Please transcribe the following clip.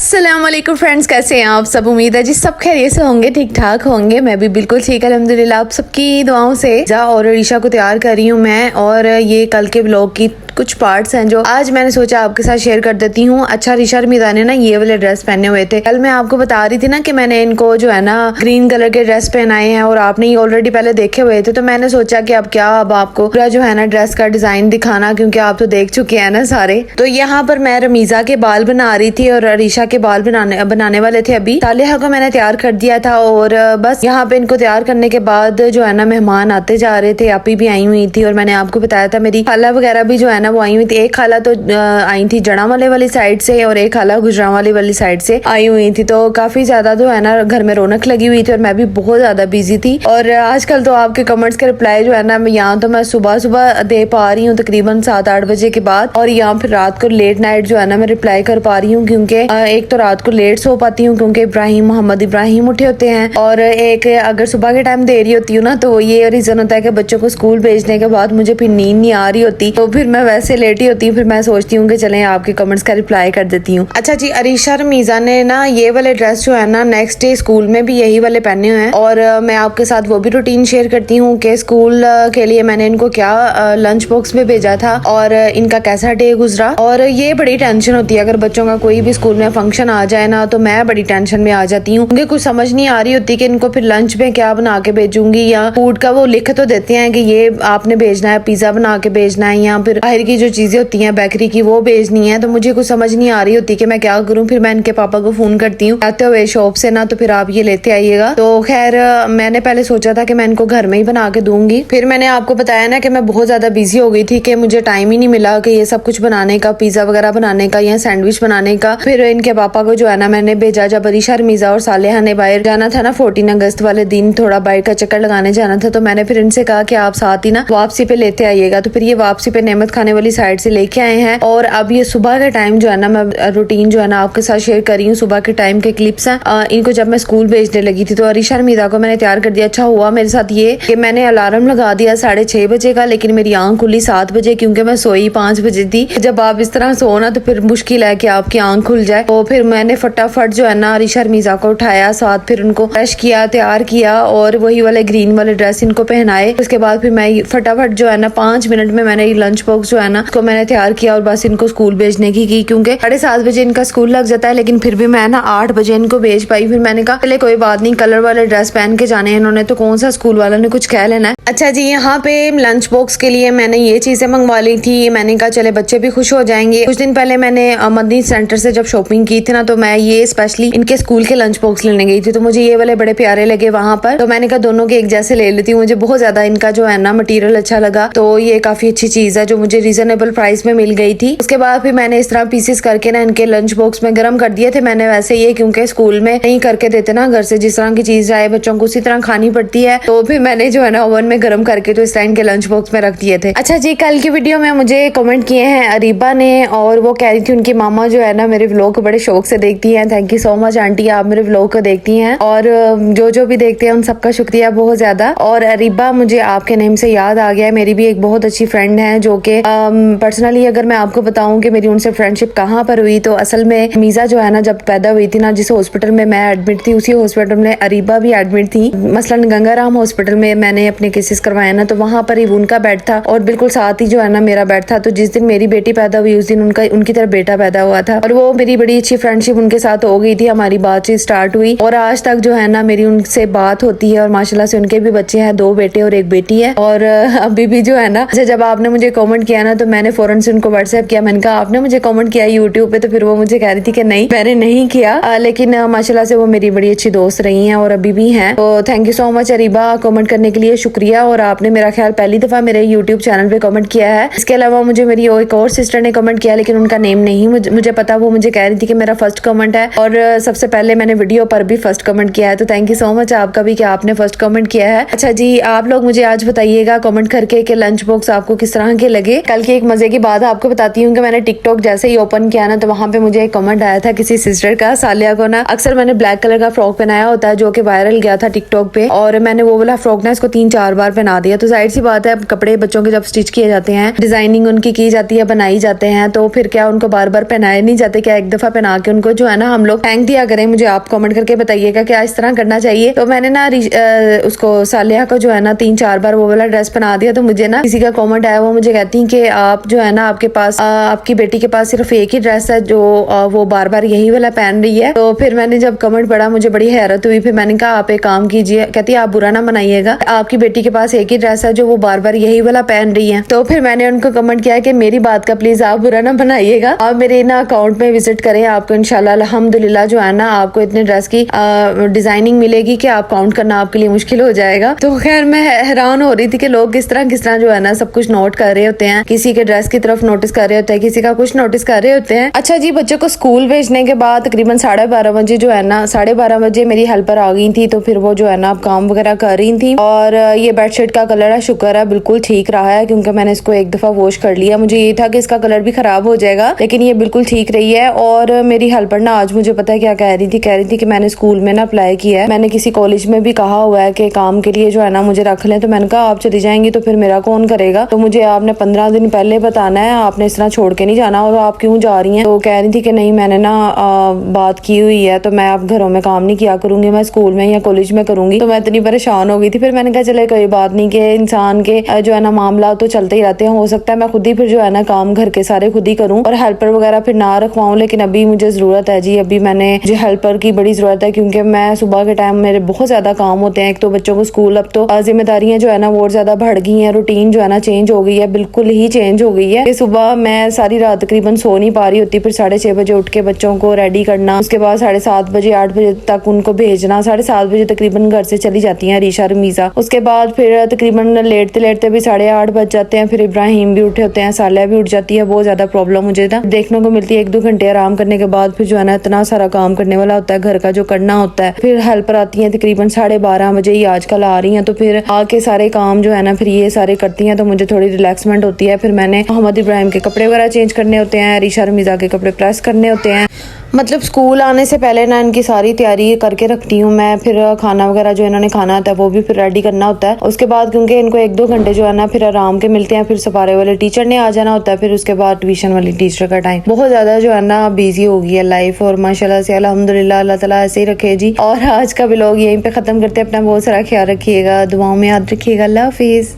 अस्सलाम वालेकुम फ्रेंड्स, कैसे हैं आप सब। उम्मीद है जी सब खैरियत से होंगे, ठीक ठाक होंगे। मैं भी बिल्कुल ठीक अल्हम्दुलिल्लाह। आप सबकी दुआओं से जा और ईशा को तैयार कर रही हूँ मैं, और ये कल के व्लॉग की कुछ पार्ट्स हैं जो आज मैंने सोचा आपके साथ शेयर कर देती हूँ। अच्छा, ऋषा और मीदा ने ना ये वाले ड्रेस पहने हुए थे। कल मैं आपको बता रही थी ना कि मैंने इनको जो है ना ग्रीन कलर के ड्रेस पहनाए हैं, और आपने ये ऑलरेडी पहले देखे हुए थे। तो मैंने सोचा कि अब आपको पूरा जो है ना ड्रेस का डिजाइन दिखाना, क्योंकि आप तो देख चुके हैं ना सारे। तो यहाँ पर मैं रमीजा के बाल बना रही थी और ऋषा के बाल बनाने वाले थे। अभी सालिहा को मैंने तैयार कर दिया था, और बस यहाँ पे इनको तैयार करने के बाद जो है ना मेहमान आते जा रहे थे। आपी भी आई हुई थी, और मैंने आपको बताया था मेरी खाला वगैरह भी जो है ना वो आई हुई थी। एक खाला तो आई थी जड़ावाले वाली साइड से, और एक खाला गुजरावाली वाली साइड से आई हुई थी। तो काफी ज्यादा जो है ना घर में रौनक लगी हुई थी, और मैं भी बहुत ज्यादा बिजी थी। और आजकल तो आपके कमेंट्स के रिप्लाई जो है ना, यहाँ तो मैं सुबह सुबह दे पा रही हूँ तकरीबन 7-8 बजे के बाद, और यहाँ फिर रात को लेट नाइट जो है ना मैं रिप्लाई कर पा रही हूँ, क्योंकि एक तो रात को लेट सो पाती हूँ क्योंकि मोहम्मद इब्राहिम उठे होते हैं, और एक अगर सुबह के टाइम दे रही होती हूँ ना तो ये रीजन होता है कि बच्चों को स्कूल भेजने के बाद मुझे फिर नींद नहीं आ रही होती, तो फिर मैं वैसे लेटी होती हूँ। फिर मैं सोचती हूँ कि चलें आपके कमेंट्स का रिप्लाई कर देती हूँ। अच्छा जी, अरीशा रमीजा ने ना ये वाले ड्रेस जो है ना नेक्स्ट डे स्कूल में भी यही वाले पहने हुए हैं, और मैं आपके साथ वो भी रूटीन शेयर करती हूँ कि स्कूल के लिए मैंने इनको क्या लंच बॉक्स में भेजा था, और इनका कैसा डे गुजरा। और ये बड़ी टेंशन होती है अगर बच्चों का कोई भी स्कूल में फंक्शन आ जाए ना, तो मैं बड़ी टेंशन में आ जाती हूँ। मुझे कुछ समझ नहीं आ रही होती कि इनको फिर लंच में क्या बना के भेजूंगी, या फूड का वो लिख तो देते हैं कि ये आपने भेजना है, पिज्जा बना के भेजना है, या फिर बाहर की जो चीजें होती हैं बेकरी की वो भेजनी है। तो मुझे कुछ समझ नहीं आ रही होती कि मैं क्या करूँ। फिर मैं इनके पापा को फोन करती हूँ आते हुए शॉप से ना, तो फिर आप ये लेते आइएगा। तो खैर मैंने पहले सोचा था कि मैं इनको घर में ही बना के दूंगी। फिर मैंने आपको बताया ना कि मैं बहुत ज्यादा बिजी हो गई थी, कि मुझे टाइम ही नहीं मिला कि ये सब कुछ बनाने का, पिज्जा वगैरह बनाने का या सैंडविच बनाने का। फिर इनके पापा को जो है ना मैंने भेजा, जब अरीशा रमीजा और सालेहा ने बाहर जाना था ना 14 अगस्त वाले दिन, थोड़ा बाहर का चक्कर लगाने जाना था, तो मैंने फिर इनसे कहा कि आप साथ ही ना वापसी पे लेते आइएगा। तो फिर ये वापसी पे नेमत खाने वाली साइड से लेके आए हैं। और अब ये सुबह के टाइम जो है ना मैं रूटीन जो है ना आपके साथ शेयर कर रही हूँ। सुबह के टाइम के क्लिप्स हैं। इनको जब मैं स्कूल भेजने लगी थी तो अरीशा रमीजा को मैंने तैयार कर दिया। अच्छा हुआ मेरे साथ ये कि मैंने अलार्म लगा दिया 6:30 बजे का, लेकिन मेरी आंख खुली 7 बजे, क्योंकि मैं सोई 5 बजे थी। जब आप इस तरह सो ना तो फिर मुश्किल है कि आपकी आंख खुल जाए। तो फिर मैंने फटाफट जो है ना अरीशा रमीजा को उठाया साथ, फिर उनको फ्रेश किया, तैयार किया, और वही वाले ग्रीन वाले ड्रेस इनको पहनाए। उसके बाद फिर मैं फटाफट जो है ना 5 मिनट में मैंने लंच बॉक्स जो है ना उसको मैंने तैयार किया, और बस इनको स्कूल भेजने की क्योंकि 7:30 बजे इनका स्कूल लग जाता है, लेकिन फिर भी मैं ना 8 बजे इनको भेज पाई। फिर मैंने कहा चले कोई बात नहीं, कलर वाले ड्रेस पहन के जाने हैं इन्होंने, तो कौन सा स्कूल वालों ने कुछ कह लेना है। अच्छा जी, यहाँ पे लंच बॉक्स के लिए मैंने ये चीजें मंगवा ली थी। मैंने कहा चले बच्चे भी खुश हो जाएंगे। कुछ दिन पहले मैंने मदनी सेंटर से जब शॉपिंग की थी ना, तो मैं ये स्पेशली इनके स्कूल के लंच बॉक्स लेने गई थी, तो मुझे ये वाले बड़े प्यारे लगे वहां पर। तो मैंने कहा दोनों के एक जैसे ले लेती हूँ। मुझे बहुत ज्यादा इनका जो है ना मटेरियल अच्छा लगा, तो ये काफी अच्छी चीज है जो मुझे रीजनेबल प्राइस में मिल गई थी। उसके बाद फिर मैंने इस तरह पीसेस करके ना इनके लंच बॉक्स में गर्म कर दिए थे मैंने। वैसे ये क्योंकि स्कूल में नहीं करके देते ना, घर से जिस तरह की चीज आए बच्चों को उसी तरह खानी पड़ती है, तो फिर मैंने जो है ना ओवन में गर्म करके तो इस टाइम के लंच बॉक्स में रख दिए थे। अच्छा जी, कल की वीडियो में मुझे कमेंट किए हैं अरीबा ने, और वो कह रही थी उनकी मामा जो है ना मेरे व्लॉग को बड़े शौक से देखती हैं। Thank you so much aunty, आप मेरे व्लॉग को देखती हैं, और जो भी देखते हैं उन सबका शुक्रिया बहुत ज्यादा। और अरीबा, मुझे आपके नेम से याद आ गया, मेरी भी एक बहुत अच्छी फ्रेंड है जो कि पर्सनली अगर मैं आपको बताऊं कि मेरी उनसे फ्रेंडशिप कहाँ पर हुई, तो असल में मीजा जो है ना जब पैदा हुई थी ना, जिस हॉस्पिटल में मैं एडमिट थी उसी हॉस्पिटल में अरीबा भी एडमिट थी। मसलन गंगाराम हॉस्पिटल में मैंने अपने केसेस करवाए ना, तो वहाँ पर ही उनका बेड था, और बिल्कुल साथ ही जो है ना मेरा बेड था। तो जिस दिन मेरी बेटी पैदा हुई उस दिन उनकी तरफ बेटा पैदा हुआ था, और वो मेरी बड़ी अच्छी फ्रेंडशिप उनके साथ हो गई थी। हमारी बातचीत स्टार्ट हुई, और आज तक जो है ना मेरी उनसे बात होती है, और माशाल्लाह से उनके भी बच्चे हैं, 2 बेटे और 1 बेटी है। और अभी भी जो है ना, जब आपने मुझे कमेंट किया ना, तो मैंने फौरन से उनको व्हाट्सएप किया। मैंने कहा आपने मुझे कमेंट किया यूट्यूब पे, तो फिर वो मुझे कह रही थी कि नहीं मैंने नहीं किया, लेकिन माशाल्लाह से वो मेरी बड़ी अच्छी दोस्त रही हैं और अभी भी हैं। तो thank you so much Areeba, comment करने के लिए शुक्रिया। और आपने मेरा ख्याल पहली दफा मेरे यूट्यूब चैनल पे कमेंट किया है। इसके अलावा मुझे मेरी एक और सिस्टर ने कमेंट किया, लेकिन उनका नेम नहीं मुझे पता। वो मुझे कह रही थी कि मेरा फर्स्ट कमेंट है, और सबसे पहले मैंने वीडियो पर भी फर्स्ट कमेंट किया है। तो थैंक यू सो मच आपका भी कि आपने फर्स्ट कमेंट किया है। अच्छा जी, आप लोग मुझे आज बताइएगा कमेंट करके कि लंच बॉक्स आपको किस तरह के लगे। कल की एक मजे की बात आपको बताती हूँ कि मैंने टिकटॉक जैसे ही ओपन किया ना, तो वहाँ पे मुझे एक कमेंट आया था किसी सिस्टर का। सालिया को ना अक्सर मैंने ब्लैक कलर का फ्रॉक पहनाया होता है जो कि वायरल गया था टिकटॉक पे, और मैंने वो वाला फ्रॉक ना इसको 3-4 बार पहना दिया। तो जाहिर सी बात है, कपड़े बच्चों के जब स्टिच किए जाते हैं, डिजाइनिंग उनकी की जाती है, बनाई जाते हैं, तो फिर क्या उनको बार बार पहनाए नहीं जाते, क्या एक दफा पहना के उनको जो है ना हम लोग थैंक दिया करें। मुझे आप कमेंट करके बताइएगा कि इस तरह करना चाहिए। तो मैंने ना उसको सालिया को जो है ना 3-4 बार वो वाला ड्रेस पहना दिया। तो मुझे ना किसी का कमेंट आया, वो मुझे कहती कि आप जो है ना आपके पास आपकी बेटी के पास सिर्फ एक ही ड्रेस है जो वो बार बार यही वाला पहन रही है। तो फिर मैंने जब कमेंट पढ़ा मुझे बड़ी हैरत हुई। फिर मैंने कहा आप एक काम कीजिए, कहती है आप बुरा ना मनाइएगा, आपकी बेटी के पास एक ही ड्रेस है जो वो बार बार यही वाला पहन रही है। तो फिर मैंने उनको कमेंट किया कि मेरी बात का प्लीज आप बुरा ना बनाइएगा, आप मेरे ना अकाउंट में विजिट करें, आपको इंशाल्लाह अल्हम्दुलिल्लाह जो है ना आपको इतने ड्रेस की डिजाइनिंग मिलेगी कि आप काउंट करना आपके लिए मुश्किल हो जाएगा। तो खैर मैं हैरान हो रही थी कि लोग किस तरह जो है ना सब कुछ नोट कर रहे होते हैं, किसी के ड्रेस की तरफ नोटिस कर रहे होते हैं, किसी का कुछ नोटिस कर रहे होते हैं। अच्छा जी, बच्चों को स्कूल भेजने के बाद तकरीबन 12:30 बजे जो है ना 12:30 बजे मेरी हेल्पर आ गई थी। तो फिर वो जो है ना काम वगैरह कर रही थी। और ये बेडशीट का कलर है, शुक्र है बिल्कुल ठीक रहा है, क्योंकि मैंने इसको एक दफा वॉश कर लिया। मुझे ये था कि इसका कलर भी खराब हो जाएगा, लेकिन ये बिल्कुल ठीक रही है। और मेरी हेल्पर ना आज मुझे पता है क्या कह रही थी कि मैंने स्कूल में ना अप्लाई किया है, मैंने किसी कॉलेज में भी कहा हुआ है कि काम के लिए जो है ना मुझे रख लें। तो मैंने कहा आप चली जाएंगी तो फिर मेरा कौन करेगा, तो मुझे आपने 15 दिन पहले बताना है, आपने इस तरह छोड़ के नहीं जाना। और आप क्यों जा रही हैं? तो कह रही थी कि नहीं मैंने ना बात की हुई है, तो मैं अब घरों में काम नहीं किया करूंगी, मैं स्कूल में या कॉलेज में करूंगी। तो मैं इतनी परेशान हो गई थी। फिर मैंने कहा चले कोई बात नहीं, कि इंसान के जो है ना मामला तो चलते ही रहते हैं, हो सकता है मैं खुद ही फिर जो है ना काम घर के सारे खुद ही करूँ और हेल्पर वगैरह फिर ना रखवाऊँ। लेकिन अभी मुझे जरूरत है जी, अभी मैंने जो हेल्पर की बड़ी जरूरत है, क्योंकि मैं सुबह के टाइम मेरे बहुत ज्यादा काम होते हैं। एक तो बच्चों को स्कूल, अब तो जिम्मेदारियां जो है ना वो और ज्यादा बढ़ गई हैं, रूटीन जो है ना चेंज हो गई है, बिल्कुल ही चेंज हो गई है। कि सुबह मैं सारी रात तकरीबन सो नहीं पा रही होती, फिर 6:30 बजे उठ के बच्चों को रेडी करना, उसके बाद 7:30 बजे 8 बजे तक उनको भेजना, 7:30 बजे तकरीबन घर से चली जाती हैं रीशा रमीजा। उसके बाद फिर तकरीबन लेटते लेटते भी 8:30 बज जाते हैं। फिर इब्राहिम भी उठे होते हैं, सालिया भी उठ जाती है। बहुत ज्यादा प्रॉब्लम मुझे ना देखने को मिलती है। 1-2 घंटे आराम करने के बाद फिर जो है ना इतना सारा काम करने वाला होता है, घर का जो करना होता है। फिर हेल्पर आती है तकरीबन 12:30 बजे ही आजकल आ रही हैं, तो फिर आके सारे काम जो है ना फिर ये सारे करती हैं, तो मुझे थोड़ी रिलैक्समेंट होती है। फिर मैंने मोहम्मद इब्राहिम के कपड़े वगैरह चेंज करने होते हैं, रीशा रमीजा के कपड़े प्रेस करने होते हैं। मतलब स्कूल आने से पहले ना इनकी सारी तैयारी करके रखती हूँ मैं। फिर खाना वगैरह जो इन्होंने खाना होता है वो भी फिर रेडी करना होता है। उसके बाद क्योंकि इनको 1-2 घंटे जो है ना फिर आराम के मिलते हैं, फिर सफारे वाले टीचर ने आ जाना होता है, फिर उसके बाद ट्यूशन वाली टीचर का टाइम। बहुत ज्यादा जो है ना बिजी हो गई है लाइफ, और माशाल्लाह से अल्हम्दुलिल्लाह अल्लाह ताला ऐसे ही रखे जी। और आज का व्लॉग यहीं पे खत्म करते हैं। अपना बहुत सारा ख्याल रखिएगा, दुआओं में याद रखिएगा। अल्लाह हाफिज।